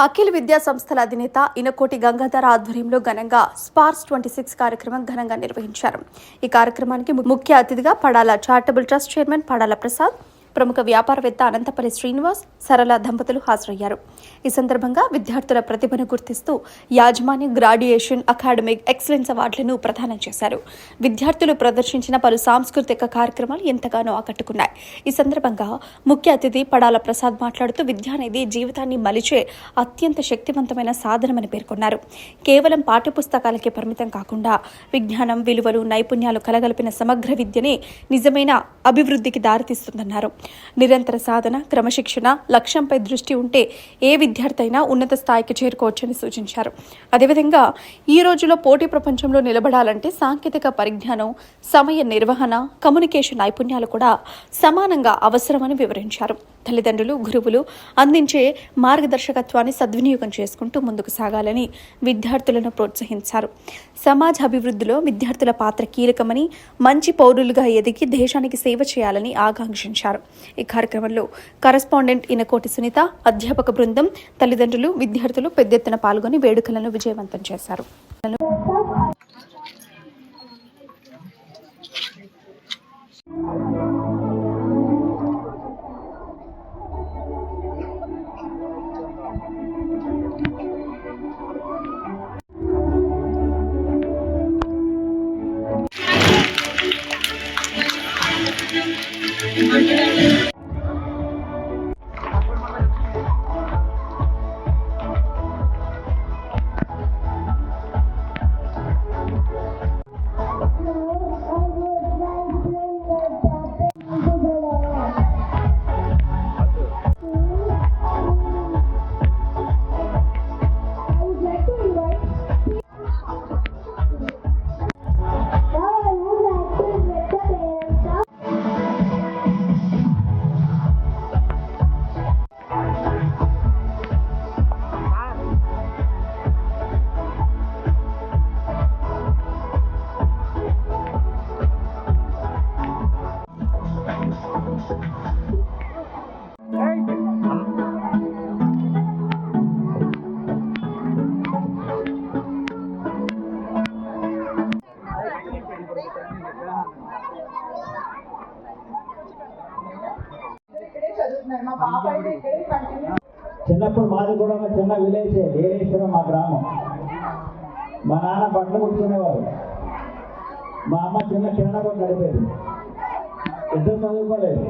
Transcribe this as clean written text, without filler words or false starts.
అఖిల విద్యా సంస్థల అధినేత ఇనకోటి గంగాధర ఆధ్వర్యంలో ఘనంగా స్పార్క్స్ 26 కార్యక్రమం ఘనంగా నిర్వహించారు. ఈ కార్యక్రమానికి ముఖ్య అతిథిగా Padala charitable trust chairman Padala Prasad, ప్రముఖ వ్యాపారవేత్త అనంతపల్లి శ్రీనివాస్, సరళ దంపతులు హాజరయ్యారు. ఈ సందర్భంగా విద్యార్థుల ప్రతిభను గుర్తిస్తూ యాజమాన్య గ్రాడ్యుయేషన్ అకాడమిక్ ఎక్సలెన్స్ అవార్డులను ప్రదానం చేశారు. విద్యార్థులు ప్రదర్శించిన పలు సాంస్కృతిక కార్యక్రమాలు ఎంతగానో ఆకట్టుకున్నాయి. ఈ సందర్భంగా ముఖ్య అతిథి పడాల ప్రసాద్ మాట్లాడుతూ విద్య అనేది జీవితాన్ని మలిచే అత్యంత శక్తివంతమైన సాధనమని పేర్కొన్నారు. కేవలం పాఠ్యపుస్తకాలకే పరిమితం కాకుండా విజ్ఞానం, విలువలు, నైపుణ్యాలు కలగలిపిన సమగ్ర విద్యనే నిజమైన అభివృద్ధికి దారితీస్తుందన్నారు. నిరంతర సాధన, క్రమశిక్షణ, లక్ష్యంపై దృష్టి ఉంటే ఏ విద్యార్థి అయినా ఉన్నత స్థాయికి చేరుకోవచ్చని సూచించారు. అదేవిధంగా ఈ రోజులో పోటీ ప్రపంచంలో నిలబడాలంటే సాంకేతిక పరిజ్ఞానం, సమయ నిర్వహణ, కమ్యూనికేషన్ నైపుణ్యాలు కూడా సమానంగా అవసరమని వివరించారు. తల్లిదండ్రులు, గురువులు అందించే మార్గదర్శకత్వాన్ని సద్వినియోగం చేసుకుంటూ ముందుకు సాగాలని విద్యార్థులను ప్రోత్సహించారు. సమాజ అభివృద్ధిలో విద్యార్థుల పాత్ర కీలకమని, మంచి పౌరులుగా ఎదిగి దేశానికి సేవ చేయాలని ఆకాంక్షించారు. ఈ కార్యక్రమంలో కరెస్పాండెంట్ ఇనకోటి సునీత, అధ్యాపక బృందం, తల్లిదండ్రులు, విద్యార్థులు పెద్ద ఎత్తున పాల్గొని వేడుకలను విజయవంతం చేశారు. చిన్నప్పుడు మాది కూడా ఒక చిన్న విలేజ్, ఏలేశ్వరం మా గ్రామం. మా నాన్న బట్టలు కుట్టుకునేవారు, మా అమ్మ చిన్న కిరాణా కొట్టు నడిపేది. ఇద్దరు చదువుకోలేదు.